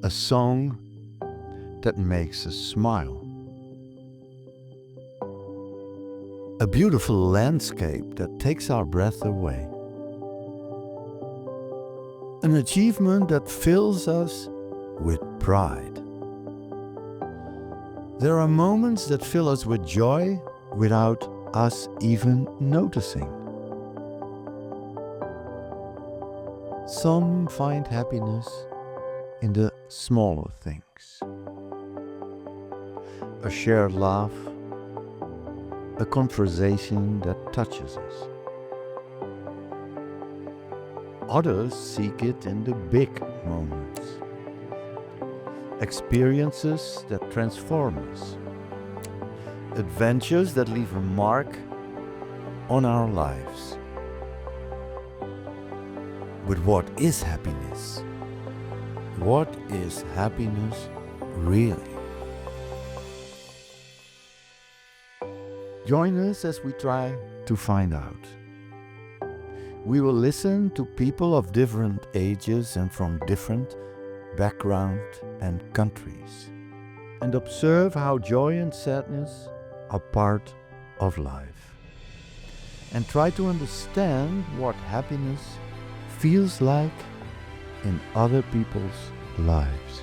A song that makes us smile. A beautiful landscape that takes our breath away. An achievement that fills us with pride. There are moments that fill us with joy without us even noticing. Some find happiness in the smaller things. A shared laugh, a conversation that touches us. Others seek it in the big moments. Experiences that transform us. Adventures that leave a mark on our lives. But what is happiness? What is happiness really? Join us as we try to find out. We will listen to people of different ages and from different backgrounds and countries, and observe how joy and sadness are part of life, and try to understand what happiness feels like in other people's lives.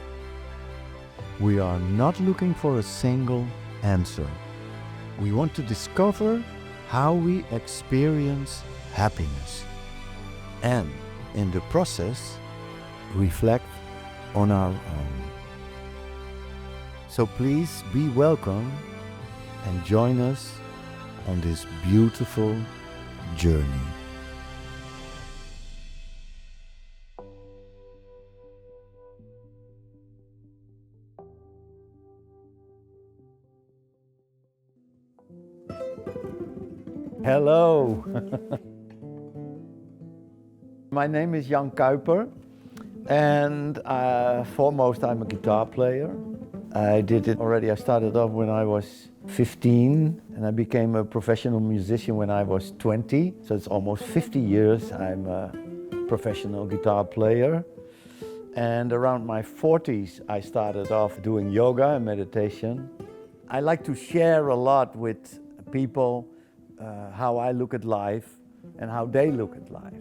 We are not looking for a single answer. We want to discover how we experience happiness and, in the process, reflect on our own. So please be welcome and join us on this beautiful journey. Hello. My name is Jan Kuiper, and foremost I'm a guitar player. I started off when I was 15, and I became a professional musician when I was 20. So it's almost 50 years I'm a professional guitar player. And around my 40s I started off doing yoga and meditation. I like to share a lot with people how I look at life and how they look at life.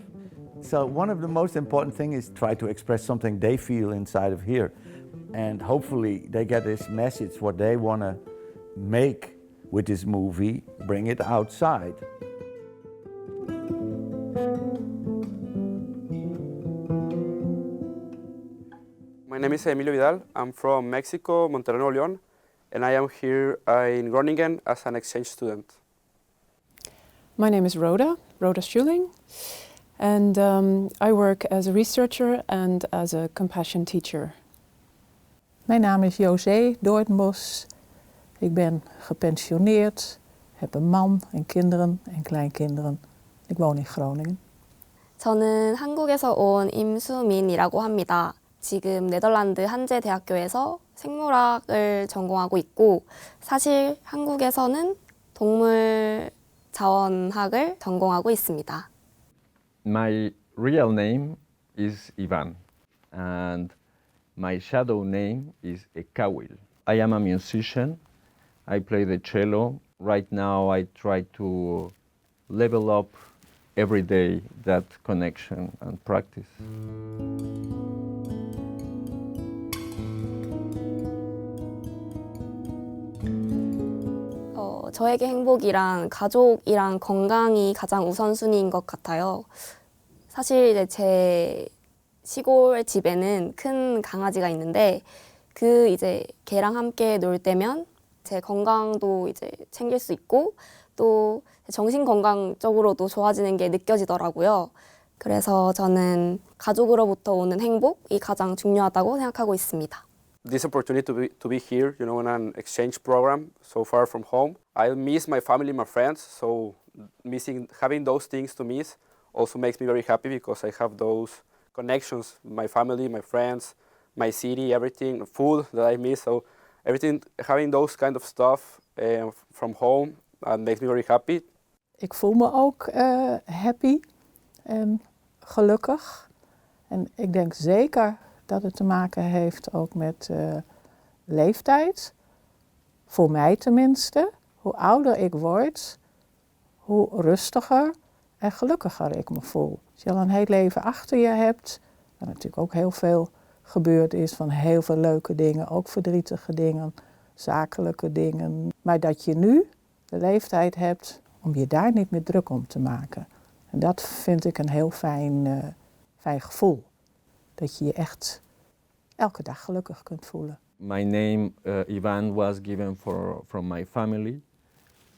So one of the most important things is try to express something they feel inside of here. And hopefully they get this message, what they want to make with this movie, bring it outside. My name is Emilio Vidal. I'm from Mexico, Monterrey, Nuevo León, and I am here in Groningen as an exchange student. My name is Rhoda Schuling, and I work as a researcher and as a compassion teacher. Mijn naam is José Doornbos. Ik ben gepensioneerd, heb een man en kinderen en kleinkinderen. Ik woon in Groningen. 저는 한국에서 온 임수민이라고 합니다. 지금 네덜란드 한제대학교에서 생물학을 전공하고 있고, 사실 한국에서는 동물 자원학을 전공하고 있습니다. My real name is Ivan, and my shadow name is Ekawil. I am a musician. I play the cello. Right now I try to level up every day that connection and practice. 저에게 행복이란 가족이랑 건강이 가장 우선순위인 것 같아요. 사실 이제 제 시골 집에는 큰 강아지가 있는데 이제 걔랑 함께 놀 때면 제 건강도 이제 챙길 수 있고 또 정신 건강적으로도 좋아지는 게 느껴지더라고요. 그래서 저는 가족으로부터 오는 행복이 가장 중요하다고 생각하고 있습니다. This opportunity to be here, in an exchange program so far from home. I miss my family, my friends, so having those things to miss also makes me very happy because I have those connections, my family, my friends, my city, everything, food that I miss. So everything, having those kind of stuff from home makes me very happy. Ik voel me ook happy en gelukkig. En ik denk zeker dat het te maken heeft ook met leeftijd. Voor mij tenminste. Hoe ouder ik word, hoe rustiger en gelukkiger ik me voel. Als je al een heel leven achter je hebt, waar natuurlijk ook heel veel gebeurd is, van heel veel leuke dingen, ook verdrietige dingen, zakelijke dingen. Maar dat je nu de leeftijd hebt om je daar niet meer druk om te maken. En dat vind ik een heel fijn gevoel. Dat je je echt elke dag gelukkig kunt voelen. My name, Ivan, was given from my family.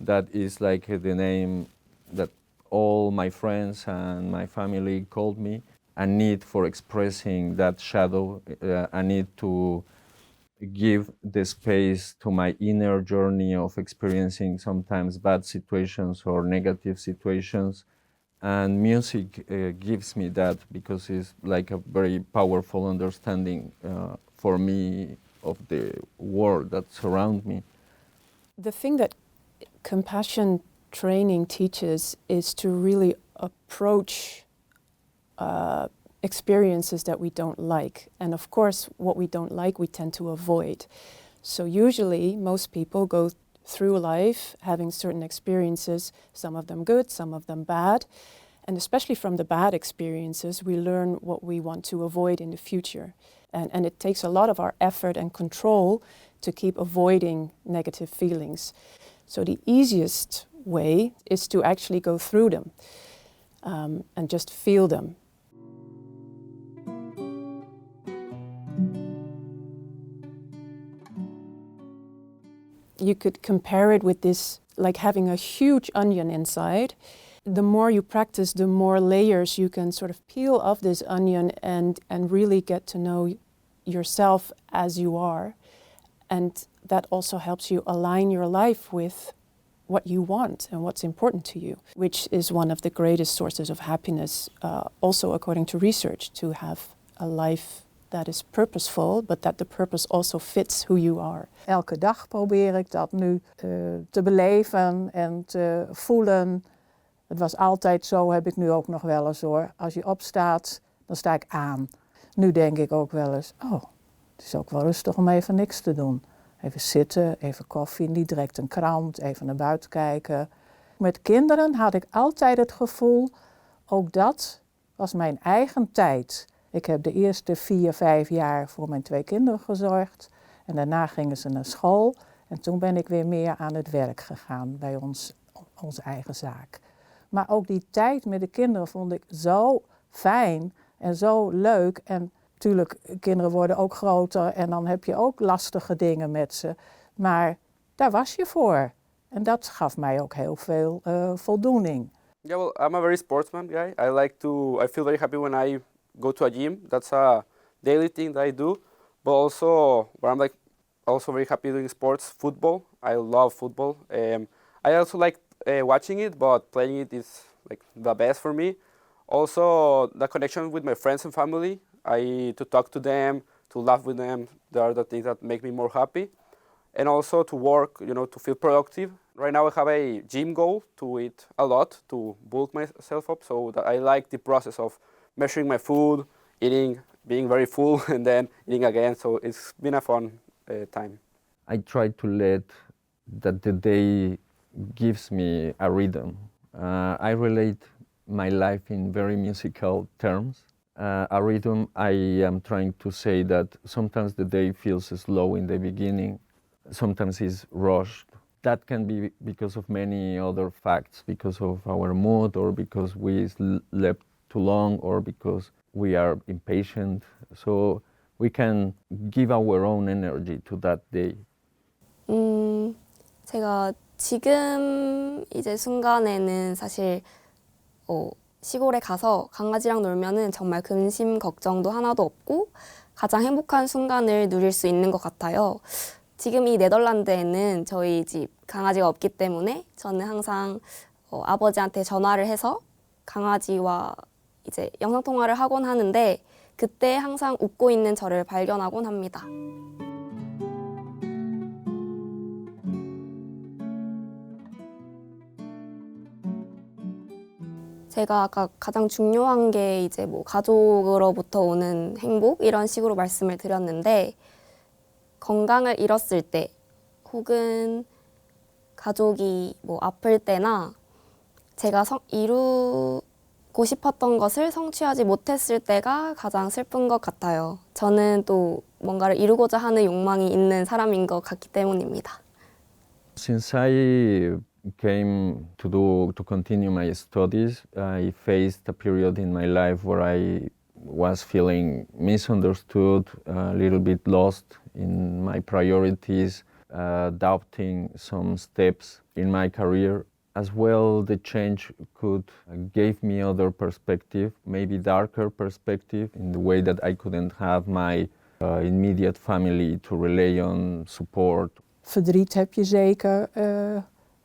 That is like the name that all my friends and my family called me. A need for expressing that shadow, a need to give the space to my inner journey of experiencing sometimes bad situations or negative situations. And music gives me that because it's like a very powerful understanding for me of the world that surrounds me. The thing that compassion training teaches is to really approach experiences that we don't like. And of course, what we don't like, we tend to avoid. So usually, most people go through life having certain experiences, some of them good, some of them bad. And especially from the bad experiences, we learn what we want to avoid in the future. And it takes a lot of our effort and control to keep avoiding negative feelings. So the easiest way is to actually go through them and just feel them. You could compare it with this, like having a huge onion inside. The more you practice, the more layers you can sort of peel off this onion and really get to know yourself as you are. And that also helps you align your life with what you want and what's important to you, which is one of the greatest sources of happiness, also according to research, to have a life that is purposeful, but that the purpose also fits who you are. Elke dag probeer ik dat nu te beleven en te voelen. Het was altijd zo, heb ik nu ook nog wel eens hoor. Als je opstaat, dan sta ik aan. Nu denk ik ook wel eens, oh, het is ook wel rustig om even niks te doen. Even zitten, even koffie, niet direct een krant, even naar buiten kijken. Met kinderen had ik altijd het gevoel, ook dat was mijn eigen tijd. Ik heb de eerste 4, 5 jaar voor mijn 2 kinderen gezorgd. En daarna gingen ze naar school. En toen ben ik weer meer aan het werk gegaan bij onze eigen zaak. Maar ook die tijd met de kinderen vond ik zo fijn en zo leuk. En natuurlijk, kinderen worden ook groter en dan heb je ook lastige dingen met ze. Maar daar was je voor. En dat gaf mij ook heel veel voldoening. Yeah, well, I'm a very sportsman guy. I feel very happy when I go to a gym. That's a daily thing that I do. But also, where I'm also very happy doing sports, football. I love football. I also like watching it, but playing it is like the best for me. Also, the connection with my friends and family. To talk to them, to laugh with them. They are the things that make me more happy. And also to work, to feel productive. Right now I have a gym goal to eat a lot, to bulk myself up. So that I like the process of measuring my food, eating, being very full, and then eating again. So it's been a fun time. I try to let that the day gives me a rhythm. I relate my life in very musical terms. A rhythm, I am trying to say that sometimes the day feels slow in the beginning, sometimes it's rushed. That can be because of many other facts, because of our mood, or because we slept too long, or because we are impatient. So we can give our own energy to that day. 제가 지금 이제 순간에는 사실 시골에 가서 강아지랑 놀면은 정말 근심 걱정도 하나도 없고 가장 행복한 순간을 누릴 수 있는 것 같아요. 지금 이 네덜란드에는 저희 집 강아지가 없기 때문에 저는 항상 아버지한테 전화를 해서 강아지와 이제 영상통화를 하곤 하는데 그때 항상 웃고 있는 저를 발견하곤 합니다. 제가 아까 가장 중요한 게 이제 뭐 가족으로부터 오는 행복 이런 식으로 말씀을 드렸는데 건강을 잃었을 때 혹은 가족이 뭐 아플 때나 제가 이루고 싶었던 것을 성취하지 못했을 때가 가장 슬픈 것 같아요. 저는 또 뭔가를 이루고자 하는 욕망이 있는 사람인 것 같기 때문입니다. Since I came to continue my studies, I faced a period in my life where I was feeling misunderstood, a little bit lost in my priorities, doubting some steps in my career. As well, the change gave me other perspective, maybe darker perspective, in the way that I couldn't have my immediate family to rely on support. Verdriet heb je zeker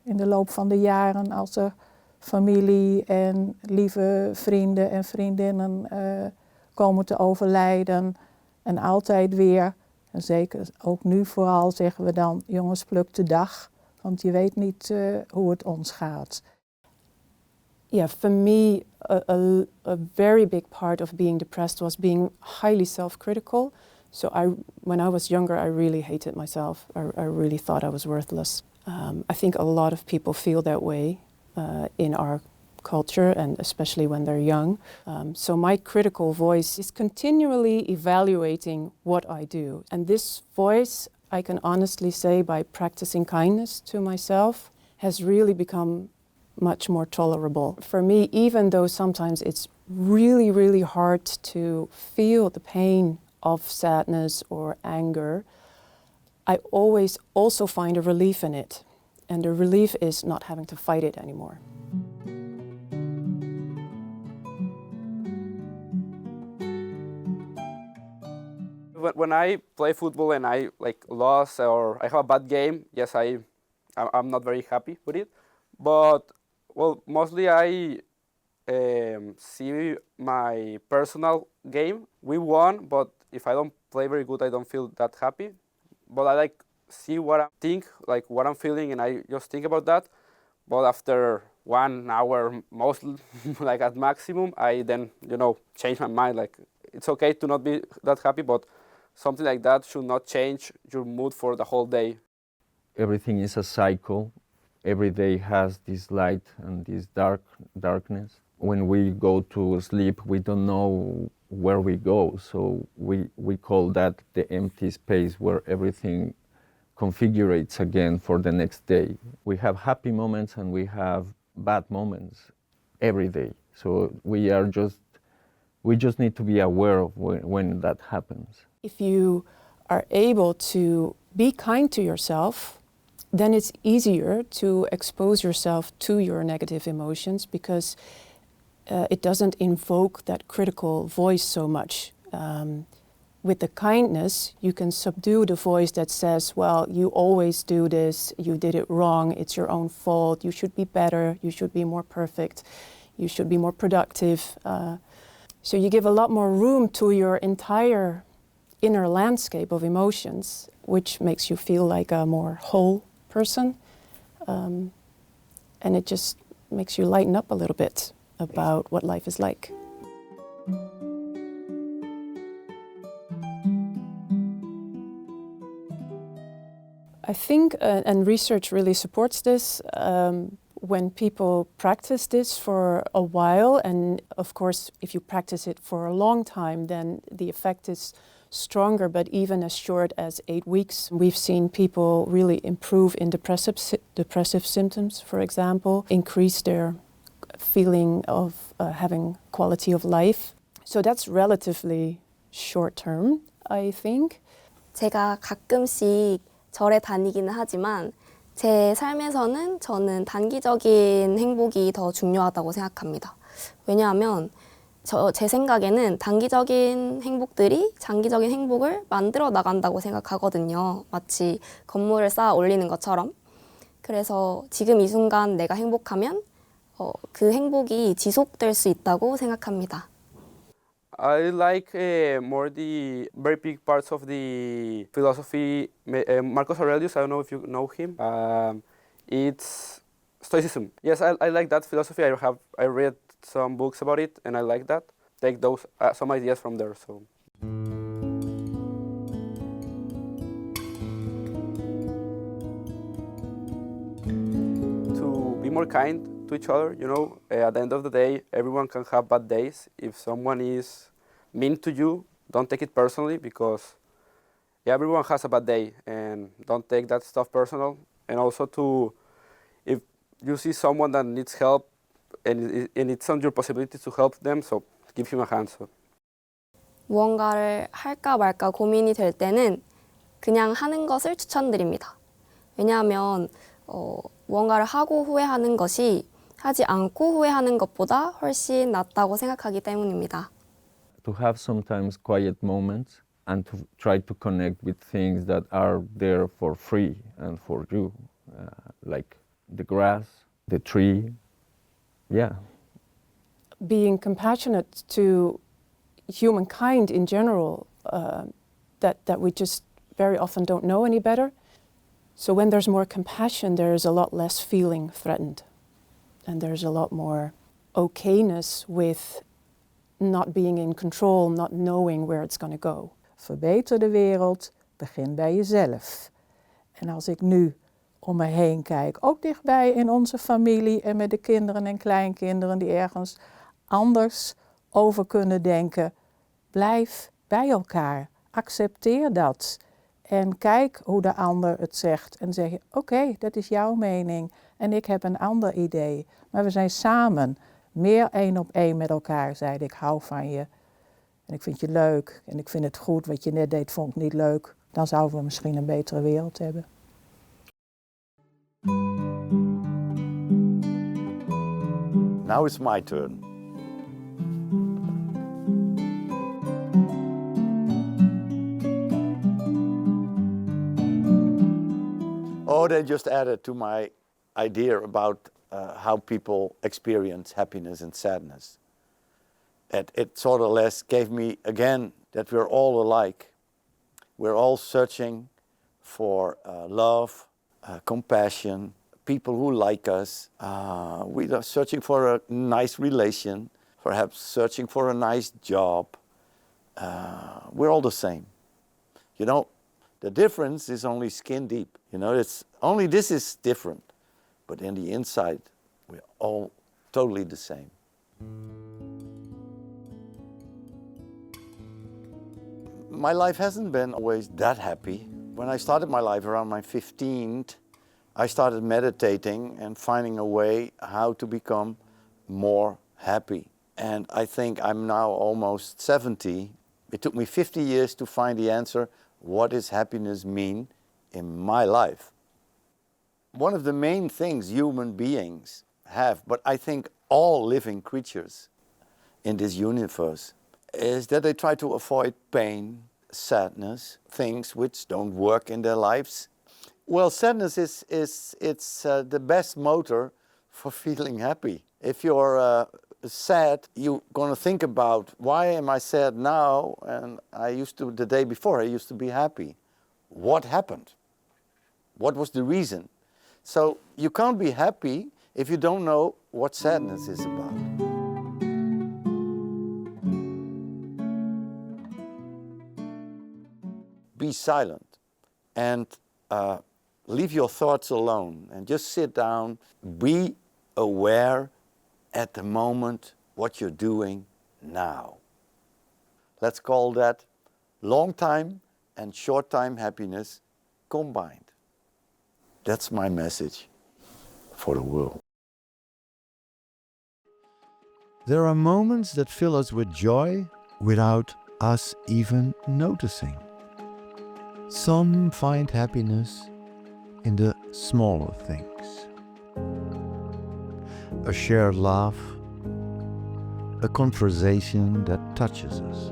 in de loop van de jaren als er familie en lieve vrienden en vriendinnen komen te overlijden. En altijd weer, en zeker ook nu vooral, zeggen we dan: jongens, pluk de dag, want je weet niet hoe het ons gaat. Yeah, for me, a very big part of being depressed was being highly self-critical. So when I was younger, I really hated myself. I really thought I was worthless. I think a lot of people feel that way in our culture, and especially when they're young. So my critical voice is continually evaluating what I do. And this voice, I can honestly say, by practicing kindness to myself, has really become much more tolerable. For me, even though sometimes it's really, really hard to feel the pain of sadness or anger, I always also find a relief in it. And the relief is not having to fight it anymore. When I play football and I lost or I have a bad game, yes, I'm not very happy with it. But well, mostly I see my personal game. We won, but if I don't play very good, I don't feel that happy. But I see what I think, what I'm feeling, and I just think about that. But after 1 hour, mostly at maximum, I then change my mind. It's okay to not be that happy, but something like that should not change your mood for the whole day. Everything is a cycle. Every day has this light and this darkness. When we go to sleep, we don't know where we go, so we call that the empty space where everything configurates again for the next day. We have happy moments and we have bad moments every day. So we just need to be aware of when that happens. If you are able to be kind to yourself, then it's easier to expose yourself to your negative emotions because it doesn't invoke that critical voice so much. With the kindness, you can subdue the voice that says, well, you always do this, you did it wrong, it's your own fault, you should be better, you should be more perfect, you should be more productive. So you give a lot more room to your entire inner landscape of emotions, which makes you feel like a more whole person. And it just makes you lighten up a little bit about what life is like. I think, and research really supports this, when people practice this for a while, and of course if you practice it for a long time, then the effect is stronger, but even as short as 8 weeks. We've seen people really improve in depressive symptoms, for example, increase their feeling of having quality of life. So that's relatively short term, I think. 제가 가끔씩 절에 다니기는 하지만 제 삶에서는 저는 단기적인 행복이 더 중요하다고 생각합니다. 왜냐하면 제 생각에는 단기적인 행복들이 장기적인 행복을 만들어 나간다고 생각하거든요. 마치 건물을 쌓아 올리는 것처럼. 그래서 지금 이 순간 내가 행복하면 그 행복이 지속될 수 있다고 생각합니다. I like more the very big parts of the philosophy. Marcus Aurelius, I don't know if you know him. It's Stoicism. Yes, I like that philosophy. I read some books about it, and I like that. Take those some ideas from there. So. To be more kind to each other, you know, at the end of the day, everyone can have bad days. If someone is mean to you, don't take it personally, because everyone has a bad day, and don't take that stuff personal. And also if you see someone that needs help and it's on your possibility to help them, so give him a hand. So. 무언가를 할까 말까 고민이 될 때는 그냥 하는 것을 추천드립니다. 왜냐하면 무언가를 하고 후회하는 것이 하지 않고 후회하는 것보다 훨씬 낫다고 생각하기 때문입니다. To have sometimes quiet moments and to try to connect with things that are there for free and for you, like the grass, the tree, yeah. Being compassionate to humankind in general, that we just very often don't know any better. So when there's more compassion, there's a lot less feeling threatened. And there's a lot more okayness with not being in control, not knowing where it's going to go. Verbeter de wereld, begin bij jezelf. En als ik nu om me heen kijk, ook dichtbij in onze familie en met de kinderen en kleinkinderen die ergens anders over kunnen denken, blijf bij elkaar, accepteer dat. En kijk hoe de ander het zegt en zeg je, oké, dat is jouw mening en ik heb een ander idee. Maar we zijn samen meer 1 op 1 met elkaar, zeiden ik hou van je. En ik vind je leuk en ik vind het goed, wat je net deed vond ik niet leuk. Dan zouden we misschien een betere wereld hebben. Now it's my turn. Oh, they just added to my idea about how people experience happiness and sadness. It sort of less gave me, again, that we're all alike. We're all searching for love, compassion, people who like us. We are searching for a nice relation, perhaps searching for a nice job. We're all the same. You know, the difference is only skin deep. You know, it's only this is different. But in the inside, we're all totally the same. My life hasn't been always that happy. When I started my life around my 15th, I started meditating and finding a way how to become more happy. And I think I'm now almost 70. It took me 50 years to find the answer, what does happiness mean in my life? One of the main things human beings have, but I think all living creatures in this universe, is that they try to avoid pain, sadness, things which don't work in their lives. Well, sadness is the best motor for feeling happy. If you're sad, you're going to think about, why am I sad now? And the day before, I used to be happy. What happened? What was the reason? So you can't be happy if you don't know what sadness is about. Be silent and leave your thoughts alone and just sit down. Be aware at the moment what you're doing now. Let's call that long time and short time happiness combined. That's my message for the world. There are moments that fill us with joy without us even noticing. Some find happiness in the smaller things. A shared laugh, a conversation that touches us.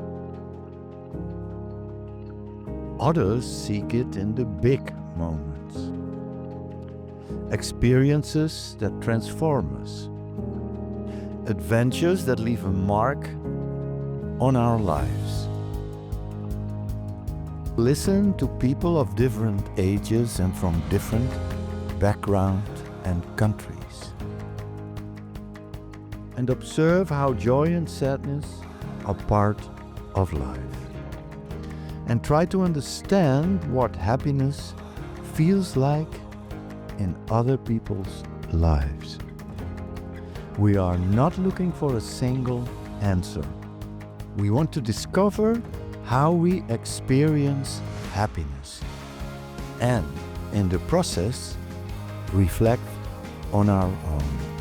Others seek it in the big moments. Experiences that transform us. Adventures that leave a mark on our lives. Listen to people of different ages and from different backgrounds and countries. and observe how joy and sadness are part of life. And try to understand what happiness feels like in other people's lives. We are not looking for a single answer. We want to discover how we experience happiness and, in the process, reflect on our own.